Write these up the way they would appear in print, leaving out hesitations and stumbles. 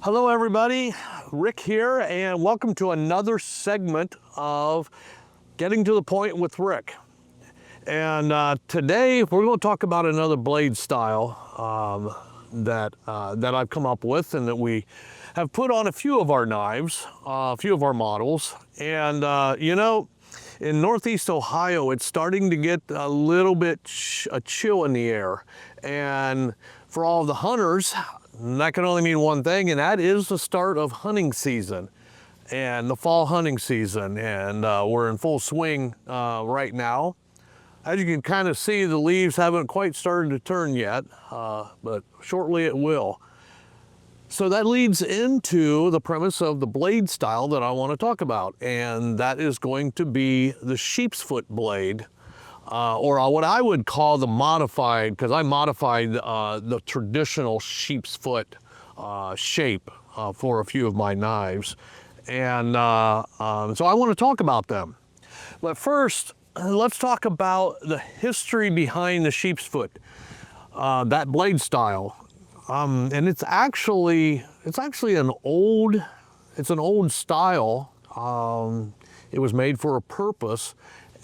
Hello everybody, Rick here, and welcome to another segment of Getting to the Point with Rick. And today we're going to talk about another blade style that I've come up with and that we have put on a few of our knives, a few of our models. And in Northeast Ohio, it's starting to get a little bit a chill in the air. And for all of the hunters, that can only mean one thing, and that is the start of hunting season and the fall hunting season. And we're in full swing right now. As you can kind of see, the leaves haven't quite started to turn yet, but shortly it will. So that leads into the premise of the blade style that I want to talk about, and that is going to be the Sheepsfoot blade, or what I would call the modified, because I modified the traditional Sheepsfoot shape for a few of my knives. And so I want to talk about them. But first, let's talk about the history behind the Sheepsfoot, that blade style. And it's actually an old style. It was made for a purpose,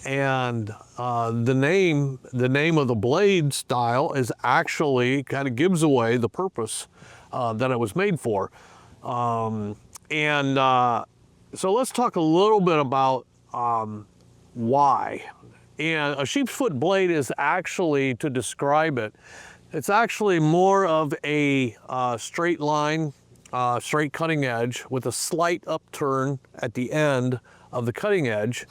and the name of the blade style is actually kind of gives away the purpose that it was made for. So let's talk a little bit about why. And a Sheepsfoot blade is actually, to describe it, it's actually more of a straight line, straight cutting edge with a slight upturn at the end of the cutting edge.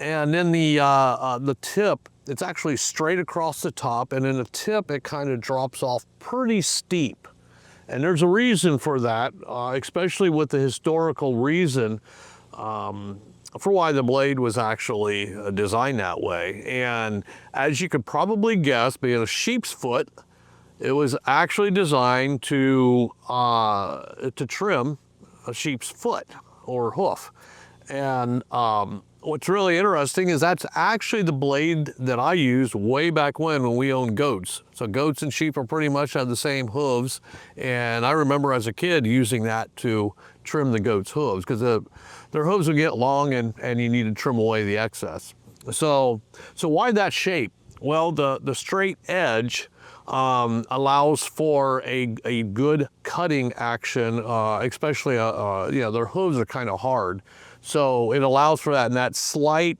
And then the tip, it's actually straight across the top, and in the tip it kind of drops off pretty steep. And there's a reason for that, especially with the historical reason for why the blade was actually designed that way. And as you could probably guess, being a sheep's-foot, it was actually designed to trim a sheep's foot or hoof. And what's really interesting is that's actually the blade that I used way back when we owned goats. So goats and sheep are pretty much have the same hooves. And I remember as a kid using that to trim the goats' hooves, because their hooves would get long and you need to trim away the excess. So why that shape? Well, the straight edge allows for a good cutting action, especially their hooves are kind of hard, so it allows for that. And that slight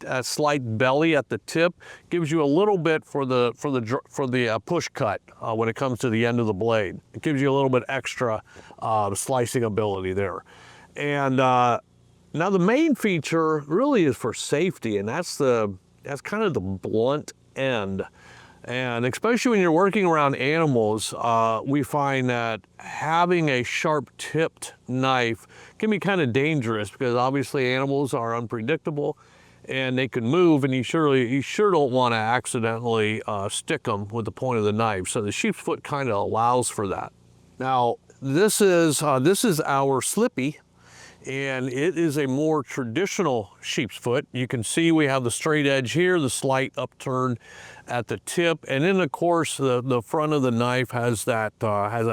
belly at the tip gives you a little bit for the push cut when it comes to the end of the blade. It gives you a little bit extra slicing ability there. And now the main feature really is for safety, and that's kind of the blunt end. And especially when you're working around animals, we find that having a sharp-tipped knife can be kind of dangerous, because obviously animals are unpredictable and they can move, and you sure don't want to accidentally stick them with the point of the knife. So the Sheepsfoot kind of allows for that. Now this is our Slippy, and it is a more traditional Sheepsfoot. You can see we have the straight edge here, the slight upturn at the tip, and then of course the front of the knife has that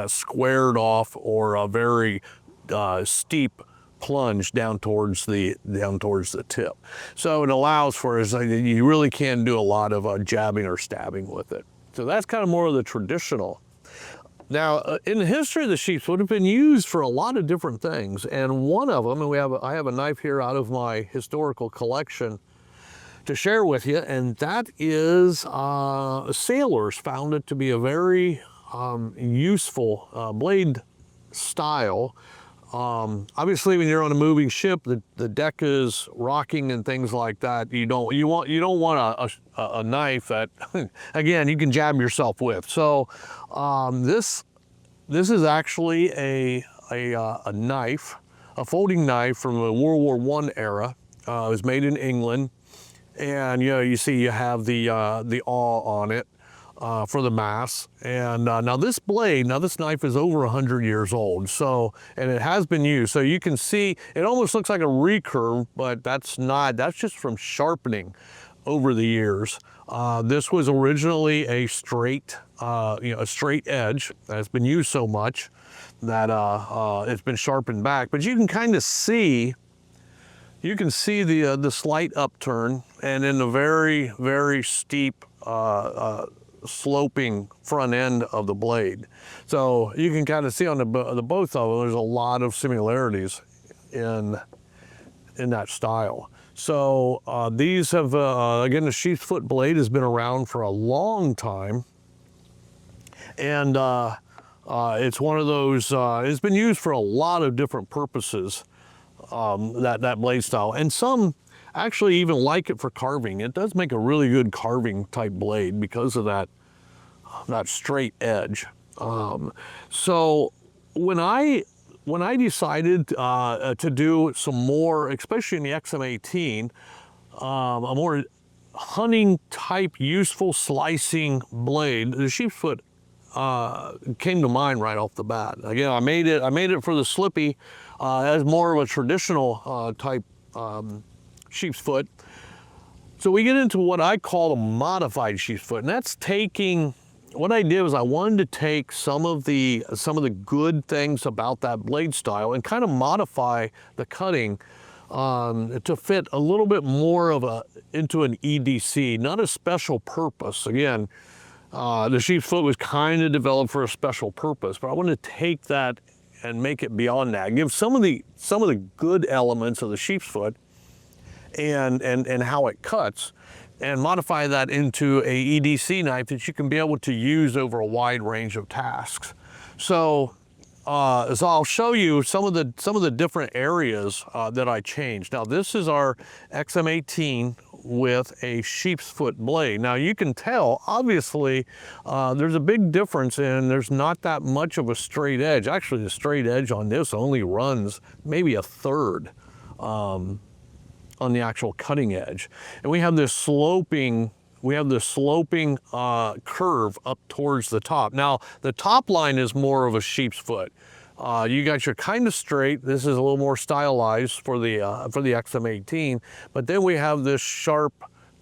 squared off or a very steep plunge down towards the tip. So it allows for, you really can do a lot of jabbing or stabbing with it. So that's kind of more of the traditional. Now, in the history of the Sheepsfoot, have been used for a lot of different things, and one of them, and I have a knife here out of my historical collection to share with you, and that is sailors found it to be a very useful blade style. Obviously, when you're on a moving ship, the deck is rocking and things like that. You don't want a knife that, again, you can jab yourself with. So this is actually a knife, a folding knife from the World War I era. It was made in England, and you see you have the awl on it for the mass. And now this knife is over 100 years old, and it has been used. So you can see it almost looks like a recurve, but that's not. That's just from sharpening. over the years. This was originally a straight, a straight edge. It's been used so much that it's been sharpened back. But you can kind of see, the slight upturn, and then the very, very steep sloping front end of the blade. So you can kind of see on the both of them, there's a lot of similarities in that style. So these have, again, the Sheepsfoot blade has been around for a long time. And it's one of those, it's been used for a lot of different purposes, that blade style. And some actually even like it for carving. It does make a really good carving type blade because of that straight edge. So when I decided to do some more, especially in the XM18, a more hunting type useful slicing blade, the Sheepsfoot came to mind right off the bat. Again, I made it for the Slippy as more of a traditional type Sheepsfoot. So we get into what I call a modified Sheepsfoot, and that's taking, what I did was I wanted to take some of the good things about that blade style and kind of modify the cutting to fit a little bit more of into an EDC, not a special purpose. Again, the Sheepsfoot was kind of developed for a special purpose, but I wanted to take that and make it beyond that, give some of the good elements of the Sheepsfoot and how it cuts, and modify that into a EDC knife that you can be able to use over a wide range of tasks. So I'll show you some of the different areas that I changed. Now this is our XM18 with a Sheepsfoot blade. Now you can tell, obviously, there's a big difference in there's not that much of a straight edge. Actually, the straight edge on this only runs maybe a third on the actual cutting edge. And we have this sloping curve up towards the top. Now, the top line is more of a Sheepsfoot. You got your kind of straight. This is a little more stylized for the XM18, but then we have this sharp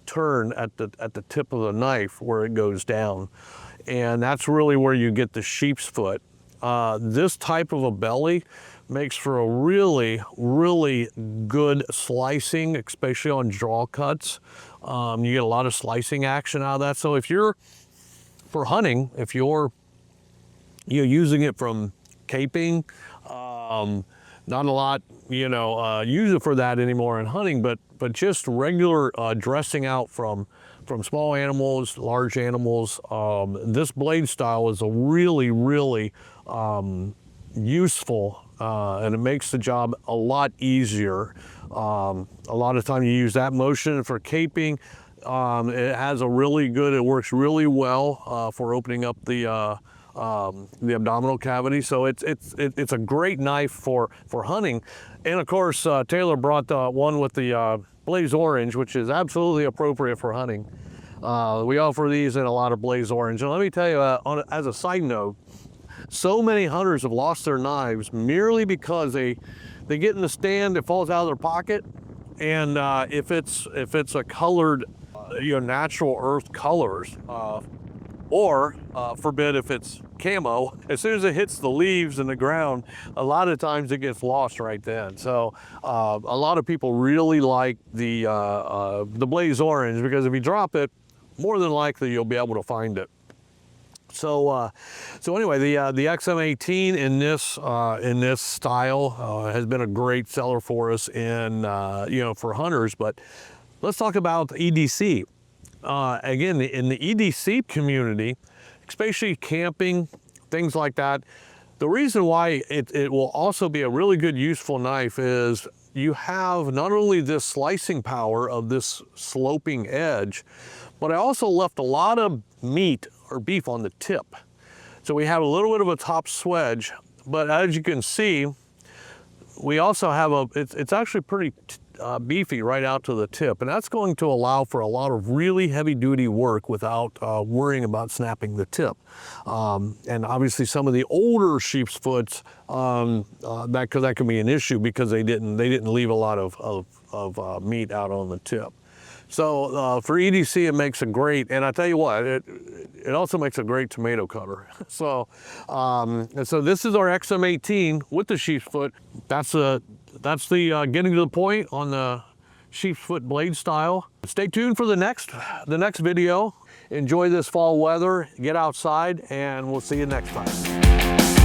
turn at the tip of the knife where it goes down, and that's really where you get the Sheepsfoot. This type of a belly makes for a really, really good slicing, especially on draw cuts. You get a lot of slicing action out of that. So if you're, for hunting, if you're using it from caping, not a lot, use it for that anymore in hunting, but just regular dressing out from small animals, large animals, this blade style is a really, really useful, and it makes the job a lot easier. A lot of time you use that motion for caping. It has a really good, it works really well for opening up the abdominal cavity. So it's a great knife for hunting. And of course, Taylor brought the one with the blaze orange, which is absolutely appropriate for hunting. We offer these in a lot of blaze orange. And let me tell you, as a side note, so many hunters have lost their knives merely because they get in the stand, it falls out of their pocket, and if it's a colored, natural earth colors, or forbid if it's camo, as soon as it hits the leaves in the ground, a lot of times it gets lost right then. So a lot of people really like the blaze orange, because if you drop it, more than likely you'll be able to find it. So anyway, the XM18 in this style has been a great seller for us in for hunters. But let's talk about EDC. Again, in the EDC community, especially camping, things like that, the reason why it will also be a really good useful knife is you have not only this slicing power of this sloping edge, but I also left a lot of meat or beef on the tip. So we have a little bit of a top swedge, but as you can see, we also have it's actually pretty beefy right out to the tip, and that's going to allow for a lot of really heavy duty work without worrying about snapping the tip. And obviously some of the older Sheepsfoots, that can be an issue because they didn't leave a lot of meat out on the tip. So for EDC, it makes a great, and I tell you what, it also makes a great tomato cutter. So, and so this is our XM18 with the Sheepsfoot. That's the getting to the point on the Sheepsfoot blade style. Stay tuned for the next video. Enjoy this fall weather, get outside, and we'll see you next time.